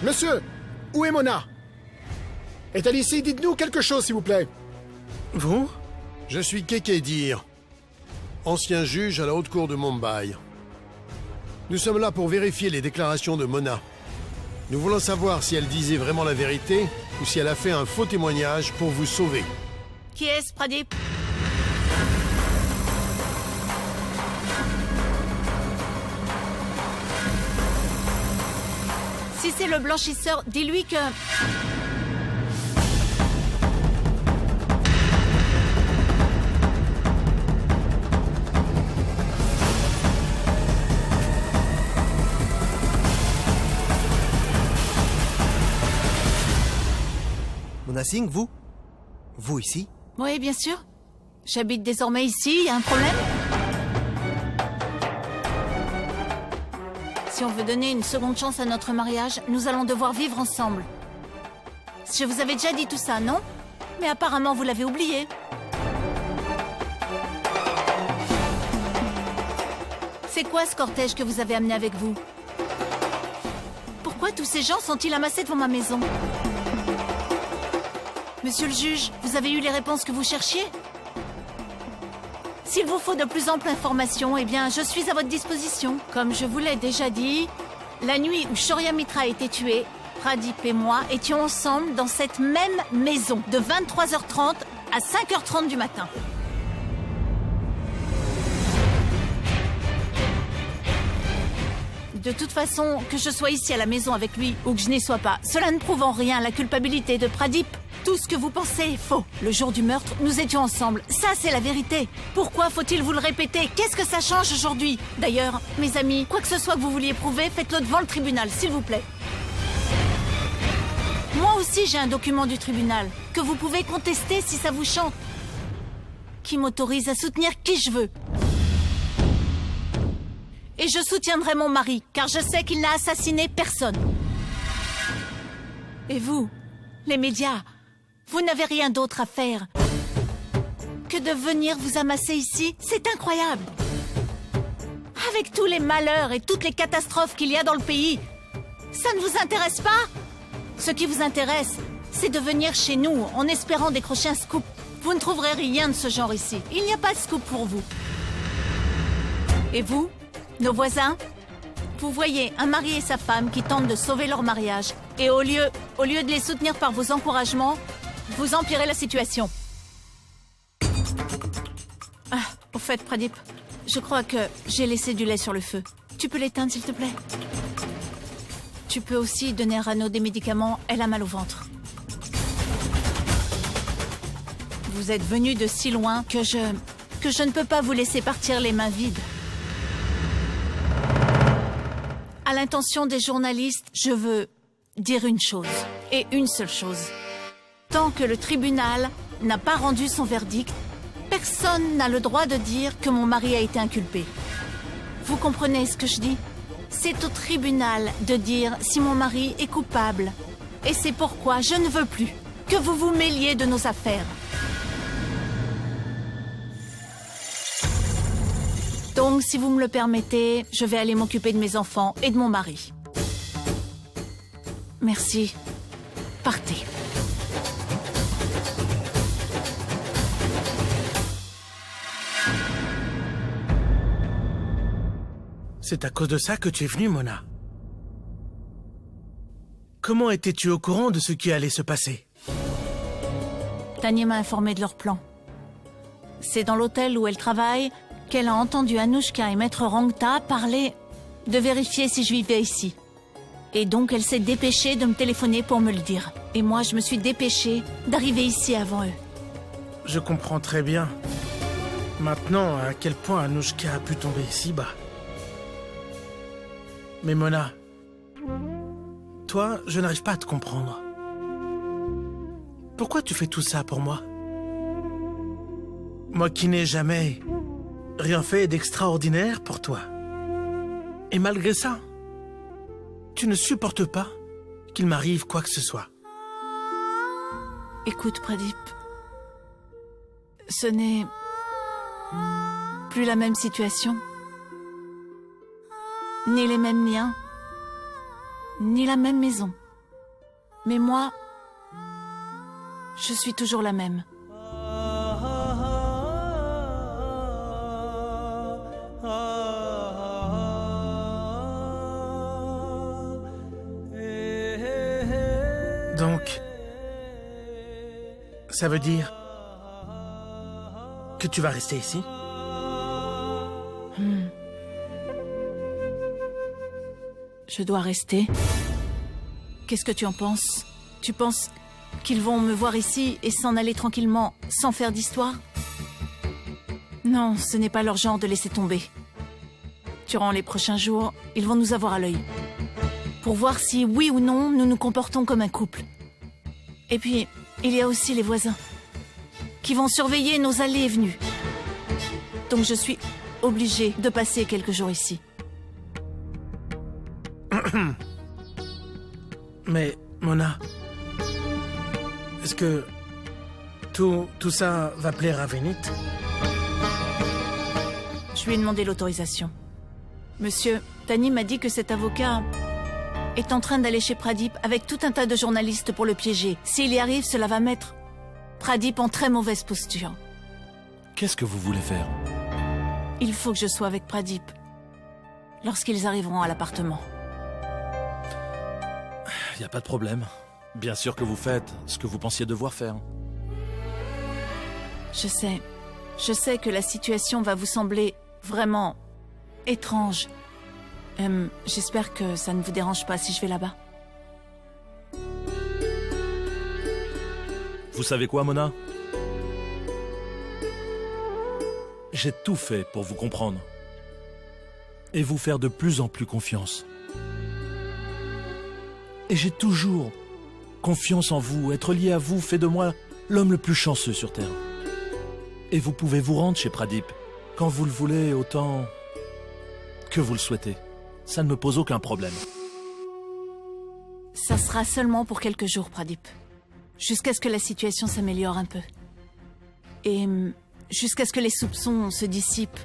Monsieur, où est Mona? Est-elle ici? Dites-nous quelque chose, s'il vous plaît. Vous? Je suis Kekedir, ancien juge à la haute cour de Mumbai. Nous sommes là pour vérifier les déclarations de Mona. Nous voulons savoir si elle disait vraiment la vérité ou si elle a fait un faux témoignage pour vous sauver. Qui est-ce, Pradip? Si c'est le blanchisseur, dis-lui que... Mona Singh, vous? Vous ici? Oui, bien sûr. J'habite désormais ici, y a un problème? Si on veut donner une seconde chance à notre mariage, nous allons devoir vivre ensemble. Je vous avais déjà dit tout ça, non? Mais apparemment, vous l'avez oublié. C'est quoi ce cortège que vous avez amené avec vous? Pourquoi tous ces gens sont-ils amassés devant ma maison? Monsieur le juge, vous avez eu les réponses que vous cherchiez? S'il vous faut de plus amples informations, eh bien, je suis à votre disposition. Comme je vous l'ai déjà dit, la nuit où Shaurya Mitra a été tuée, Pradip et moi étions ensemble dans cette même maison, de 23h30 à 5h30 du matin. De toute façon, que je sois ici à la maison avec lui ou que je n'y sois pas, cela ne prouve en rien la culpabilité de Pradip. Tout ce que vous pensez est faux. Le jour du meurtre, nous étions ensemble. Ça, c'est la vérité. Pourquoi faut-il vous le répéter? Qu'est-ce que ça change aujourd'hui? D'ailleurs, mes amis, quoi que ce soit que vous vouliez prouver, faites-le devant le tribunal, s'il vous plaît. Moi aussi, j'ai un document du tribunal que vous pouvez contester si ça vous chante, qui m'autorise à soutenir qui je veux. Et je soutiendrai mon mari, car je sais qu'il n'a assassiné personne. Et vous, les médias, vous n'avez rien d'autre à faire que de venir vous amasser ici? C'est incroyable. Avec tous les malheurs et toutes les catastrophes qu'il y a dans le pays, ça ne vous intéresse pas? Ce qui vous intéresse, c'est de venir chez nous en espérant décrocher un scoop. Vous ne trouverez rien de ce genre ici. Il n'y a pas de scoop pour vous. Et vous, nos voisins, vous voyez un mari et sa femme qui tentent de sauver leur mariage. Et au lieu de les soutenir par vos encouragements, vous empirez la situation. Ah, au fait, Pradip, je crois que j'ai laissé du lait sur le feu. Tu peux l'éteindre, s'il te plaît? Tu peux aussi donner à Rano des médicaments, elle a mal au ventre. Vous êtes venu de si loin que je ne peux pas vous laisser partir les mains vides. À l'intention des journalistes, je veux dire une chose, et une seule chose. Tant que le tribunal n'a pas rendu son verdict, personne n'a le droit de dire que mon mari a été inculpé. Vous comprenez ce que je dis? C'est au tribunal de dire si mon mari est coupable. Et c'est pourquoi je ne veux plus que vous vous mêliez de nos affaires. Donc, si vous me le permettez, je vais aller m'occuper de mes enfants et de mon mari. Merci. Partez. C'est à cause de ça que tu es venue, Mona. Comment étais-tu au courant de ce qui allait se passer? Tania m'a informé de leur plan. C'est dans l'hôtel où elle travaille qu'elle a entendu Anushka et Maître Rangta parler de vérifier si je vivais ici. Et donc elle s'est dépêchée de me téléphoner pour me le dire. Et moi, je me suis dépêchée d'arriver ici avant eux. Je comprends très bien. Maintenant, à quel point Anushka a pu tomber si bas. Mais Mona, toi, je n'arrive pas à te comprendre. Pourquoi tu fais tout ça pour moi? Moi qui n'ai jamais rien fait d'extraordinaire pour toi. Et malgré ça, tu ne supportes pas qu'il m'arrive quoi que ce soit. Écoute, Pradip, ce n'est plus la même situation, ni les mêmes liens, ni la même maison. Mais moi, je suis toujours la même. Donc, ça veut dire que tu vas rester ici? Je dois rester. Qu'est-ce que tu en penses? Tu penses qu'ils vont me voir ici et s'en aller tranquillement, sans faire d'histoire? Non, ce n'est pas leur genre de laisser tomber. Durant les prochains jours, ils vont nous avoir à l'œil. Pour voir si, oui ou non, nous nous comportons comme un couple. Et puis, il y a aussi les voisins, qui vont surveiller nos allées et venues. Donc je suis obligée de passer quelques jours ici. Mais, Mona, est-ce que tout ça va plaire à Vénit? Je lui ai demandé l'autorisation. Monsieur, Tani m'a dit que cet avocat est en train d'aller chez Pradip avec tout un tas de journalistes pour le piéger. S'il y arrive, cela va mettre Pradip en très mauvaise posture. Qu'est-ce que vous voulez faire? Il faut que je sois avec Pradip lorsqu'ils arriveront à l'appartement. Y a pas de problème. Bien sûr que vous faites ce que vous pensiez devoir faire. Je sais que la situation va vous sembler vraiment étrange. J'espère que ça ne vous dérange pas si je vais là-bas. Vous savez quoi, Mona? J'ai tout fait pour vous comprendre. Et vous faire de plus en plus confiance. Et j'ai toujours confiance en vous. Être lié à vous fait de moi l'homme le plus chanceux sur Terre. Et vous pouvez vous rendre chez Pradip quand vous le voulez, autant que vous le souhaitez. Ça ne me pose aucun problème. Ça sera seulement pour quelques jours, Pradip. Jusqu'à ce que la situation s'améliore un peu. Et jusqu'à ce que les soupçons se dissipent.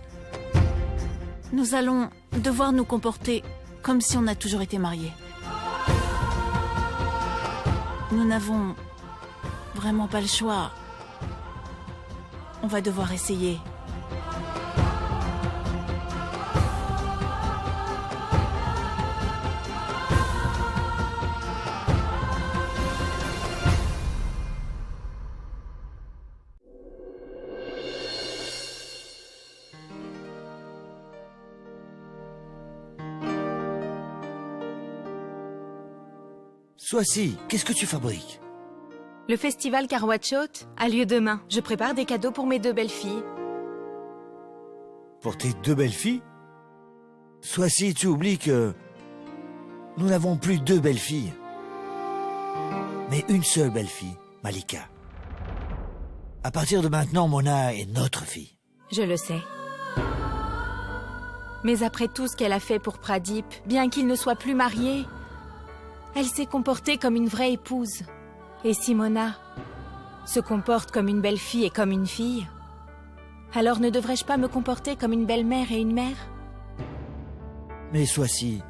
Nous allons devoir nous comporter comme si on a toujours été mariés. Nous n'avons vraiment pas le choix. On va devoir essayer. Sois-ci, qu'est-ce que tu fabriques? Le festival Karwatchot a lieu demain. Je prépare des cadeaux pour mes deux belles-filles. Pour tes deux belles-filles? Sois-ci, tu oublies que nous n'avons plus deux belles-filles, mais une seule belle-fille, Malika. À partir de maintenant, Mona est notre fille. Je le sais. Mais après tout ce qu'elle a fait pour Pradip, bien qu'il ne soit plus marié, elle s'est comportée comme une vraie épouse. Et si Mona se comporte comme une belle-fille et comme une fille, alors ne devrais-je pas me comporter comme une belle-mère et une mère? Mais sois-ci,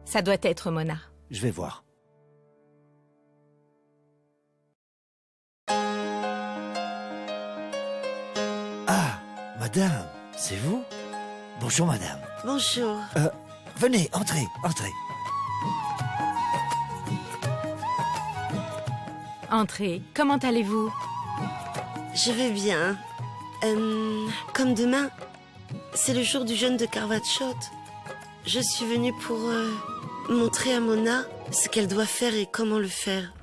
Ça doit être Mona. je vais voir. Ah, madame, c'est vous? Bonjour, madame. Bonjour. Venez, entrez, entrez. Entrez, comment allez-vous? Je vais bien. Comme demain, c'est le jour du jeûne de Karwatchot. Je suis venue pour montrer à Mona ce qu'elle doit faire et comment le faire.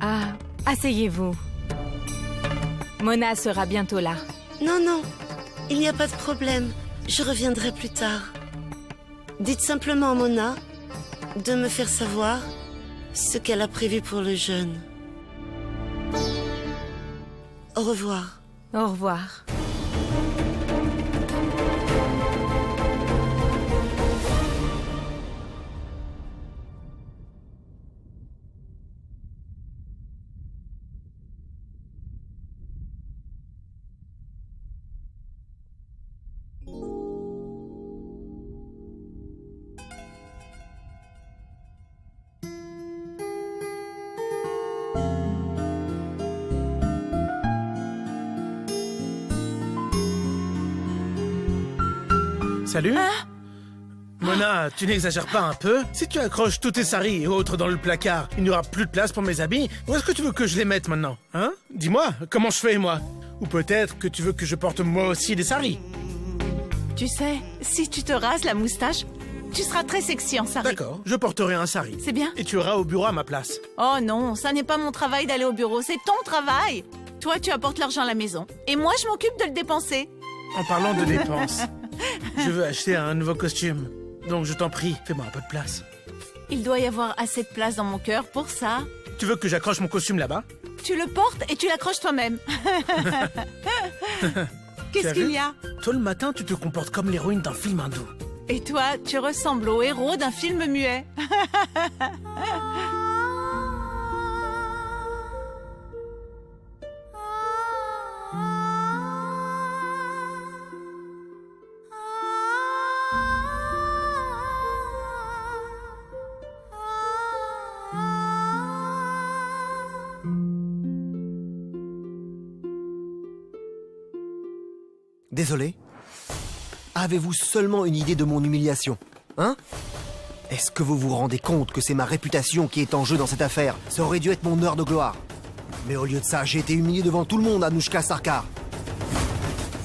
Ah, asseyez-vous. Mona sera bientôt là. Non, non, il n'y a pas de problème. Je reviendrai plus tard. Dites simplement à Mona de me faire savoir ce qu'elle a prévu pour le jeûne. Au revoir. Au revoir. Salut. Mona, tu n'exagères pas un peu? Si tu accroches tous tes saris et autres dans le placard, il n'y aura plus de place pour mes habits. Où est-ce que tu veux que je les mette maintenant? Hein? Dis-moi, comment je fais, moi? Ou peut-être que tu veux que je porte moi aussi des saris? Tu sais, si tu te rases la moustache, tu seras très sexy en sari. D'accord, je porterai un sari. C'est bien. Et tu iras au bureau à ma place. Oh non, ça n'est pas mon travail d'aller au bureau, c'est ton travail. Toi, tu apportes l'argent à la maison. Et moi, je m'occupe de le dépenser. En parlant de dépenses, je veux acheter un nouveau costume. Donc je t'en prie, fais-moi un peu de place. Il doit y avoir assez de place dans mon cœur pour ça. Tu veux que j'accroche mon costume là-bas? Tu le portes et tu l'accroches toi-même. Qu'est-ce qu'il y a? Toi, le matin, tu te comportes comme l'héroïne d'un film hindou. Et toi, tu ressembles au héros d'un film muet. Désolé. Avez-vous seulement une idée de mon humiliation? Hein? Est-ce que vous vous rendez compte que c'est ma réputation qui est en jeu dans cette affaire? Ça aurait dû être mon heure de gloire. Mais au lieu de ça, j'ai été humilié devant tout le monde, Anushka Sarkar.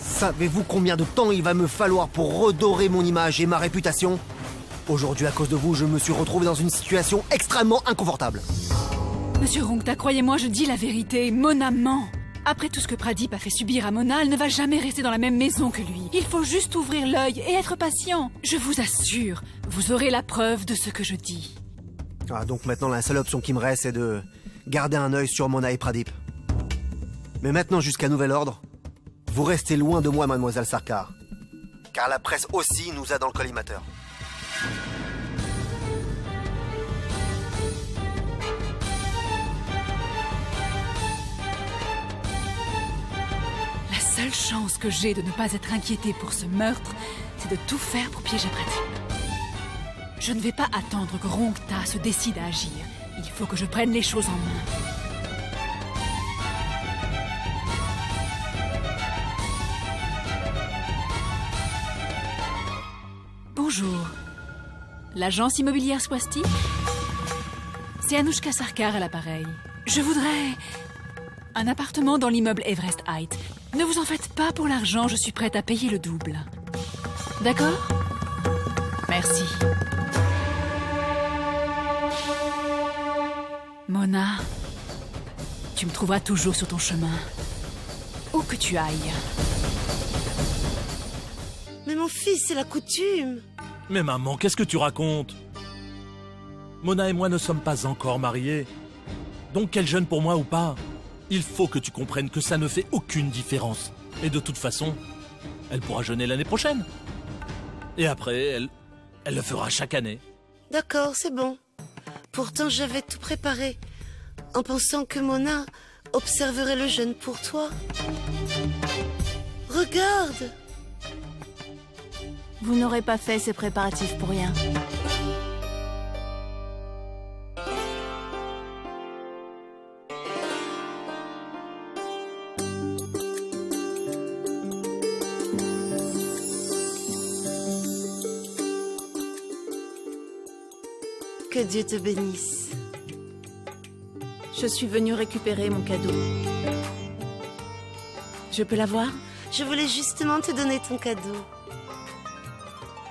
Savez-vous combien de temps il va me falloir pour redorer mon image et ma réputation? Aujourd'hui, à cause de vous, je me suis retrouvé dans une situation extrêmement inconfortable. Monsieur Rungta, croyez-moi, je dis la vérité. Mona ment. Après tout ce que Pradip a fait subir à Mona, elle ne va jamais rester dans la même maison que lui. Il faut juste ouvrir l'œil et être patient. Je vous assure, vous aurez la preuve de ce que je dis. Ah, donc maintenant, la seule option qui me reste, c'est de garder un œil sur Mona et Pradip. Mais maintenant, jusqu'à nouvel ordre, vous restez loin de moi, mademoiselle Sarkar. Car la presse aussi nous a dans le collimateur. La seule chance que j'ai de ne pas être inquiétée pour ce meurtre, c'est de tout faire pour piéger Pradip. Je ne vais pas attendre que Rungta se décide à agir. Il faut que je prenne les choses en main. Bonjour. L'agence immobilière Swastik? C'est Anushka Sarkar à l'appareil. Je voudrais un appartement dans l'immeuble Everest Heights. Ne vous en faites pas pour l'argent, je suis prête à payer le double. D'accord? Merci. Mona, tu me trouveras toujours sur ton chemin. Où que tu ailles. Mais mon fils, c'est la coutume. Mais maman, qu'est-ce que tu racontes? Mona et moi ne sommes pas encore mariés. Donc qu'elle jeûne pour moi ou pas, il faut que tu comprennes que ça ne fait aucune différence. Et de toute façon, elle pourra jeûner l'année prochaine. Et après, elle le fera chaque année. D'accord, c'est bon. Pourtant, j'avais tout préparé, en pensant que Mona observerait le jeûne pour toi. Regarde! Vous n'aurez pas fait ces préparatifs pour rien. Que Dieu te bénisse. Je suis venue récupérer mon cadeau. Je peux l'avoir? Je voulais justement te donner ton cadeau.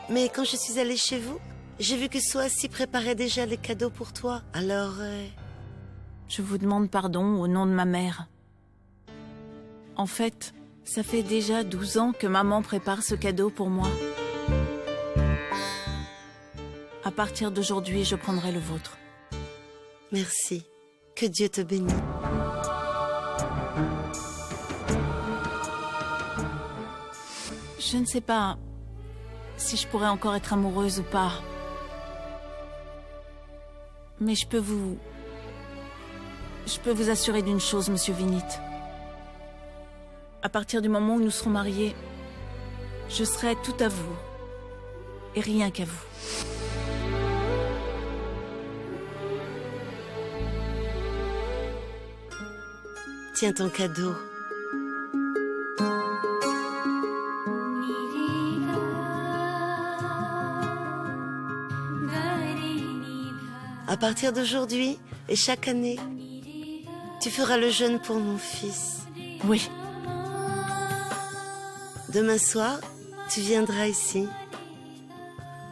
Mais quand je suis allée chez vous, j'ai vu que Swastik préparait déjà les cadeaux pour toi. Alors... Je vous demande pardon au nom de ma mère. En fait, ça fait déjà 12 ans que maman prépare ce cadeau pour moi. À partir d'aujourd'hui, je prendrai le vôtre. Merci. Que Dieu te bénisse. Je ne sais pas si je pourrais encore être amoureuse ou pas. Mais je peux vous assurer d'une chose, Monsieur Vinit. À partir du moment où nous serons mariés, je serai tout à vous. Et rien qu'à vous. Tiens ton cadeau. À partir d'aujourd'hui et chaque année, tu feras le jeûne pour mon fils. Oui. Demain soir, tu viendras ici.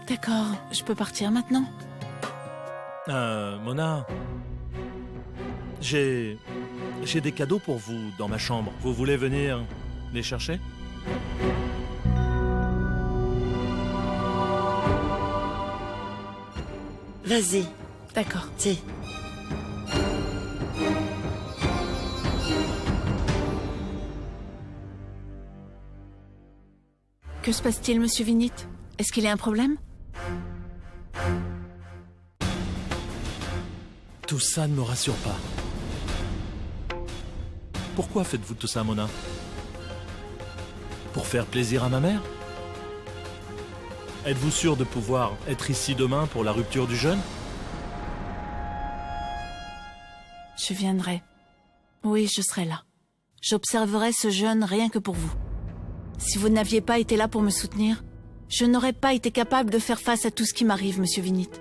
D'accord, je peux partir maintenant? Mona, j'ai des cadeaux pour vous dans ma chambre. Vous voulez venir les chercher? Vas-y, D'accord. tiens. Que se passe-t-il, monsieur Vinit? Est-ce qu'il y a un problème? Tout ça ne me rassure pas. Pourquoi faites-vous tout ça, Mona? Pour faire plaisir à ma mère? Êtes-vous sûr de pouvoir être ici demain pour la rupture du jeûne? Je viendrai. Oui, je serai là. J'observerai ce jeûne rien que pour vous. Si vous n'aviez pas été là pour me soutenir, je n'aurais pas été capable de faire face à tout ce qui m'arrive, monsieur Vinit.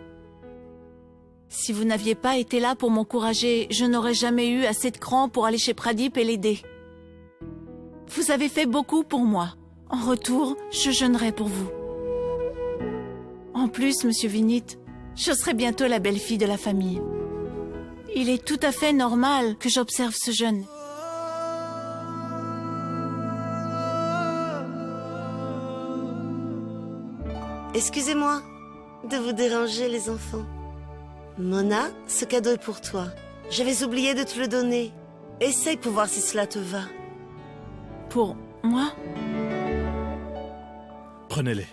Si vous n'aviez pas été là pour m'encourager, je n'aurais jamais eu assez de cran pour aller chez Pradip et l'aider. Vous avez fait beaucoup pour moi. En retour, je jeûnerai pour vous. En plus, monsieur Vinit, je serai bientôt la belle-fille de la famille. Il est tout à fait normal que j'observe ce jeûne. Excusez-moi de vous déranger, les enfants. Mona, ce cadeau est pour toi. J'avais oublié de te le donner. Essaye pour voir si cela te va. Pour moi? Prenez-les.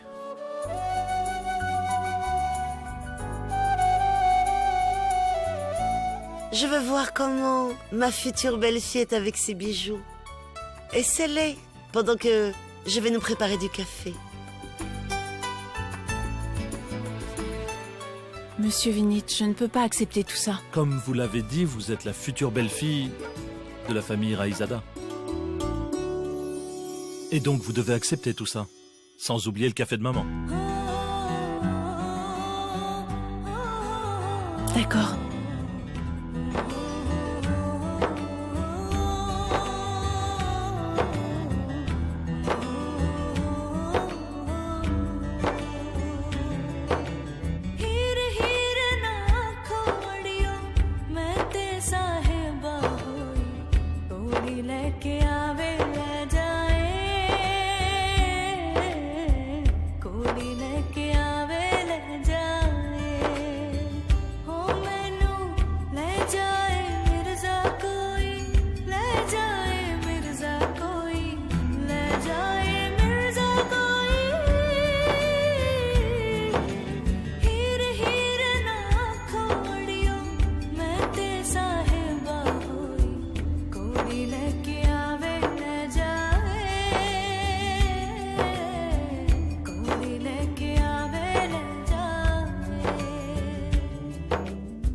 Je veux voir comment ma future belle-fille est avec ses bijoux. Essaie-les pendant que je vais nous préparer du café. Monsieur Vinit, je ne peux pas accepter tout ça. Comme vous l'avez dit, vous êtes la future belle-fille de la famille Raizada. Et donc vous devez accepter tout ça, sans oublier le café de maman. D'accord.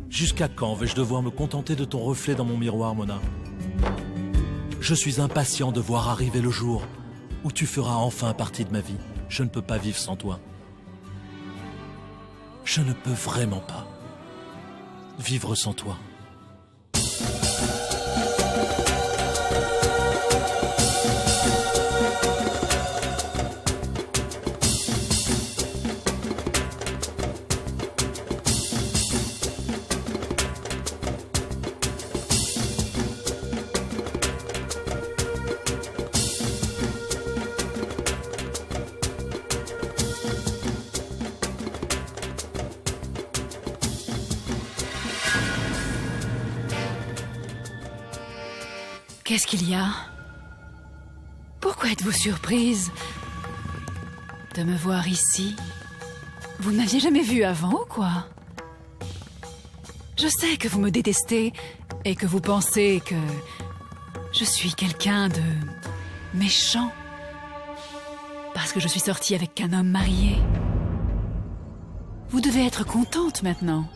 Jusqu'à quand vais-je devoir me contenter de ton reflet dans mon miroir, Mona? Je suis impatient de voir arriver le jour où tu feras enfin partie de ma vie. Je ne peux pas vivre sans toi. Je ne peux vraiment pas vivre sans toi. Qu'est-ce qu'il y a? Pourquoi êtes-vous surprise de me voir ici? Vous ne m'aviez jamais vue avant ou quoi? Je sais que vous me détestez et que vous pensez que je suis quelqu'un de méchant parce que je suis sortie avec un homme marié. Vous devez être contente maintenant,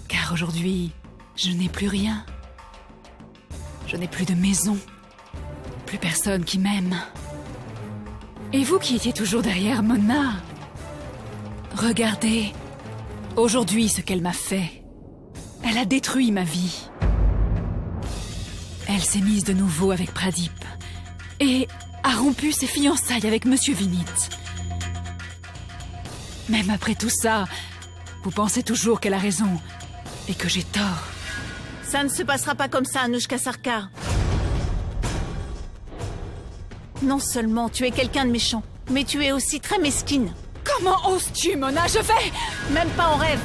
car aujourd'hui, je n'ai plus rien. Je n'ai plus de maison, plus personne qui m'aime. Et vous qui étiez toujours derrière Mona, regardez aujourd'hui ce qu'elle m'a fait. Elle a détruit ma vie. Elle s'est mise de nouveau avec Pradip et a rompu ses fiançailles avec Monsieur Vinit. Même après tout ça, vous pensez toujours qu'elle a raison et que j'ai tort. Ça ne se passera pas comme ça, Anushka Sarkar. Non seulement tu es quelqu'un de méchant, mais tu es aussi très mesquine. Comment oses-tu, Mona? Je vais... Même pas en rêve.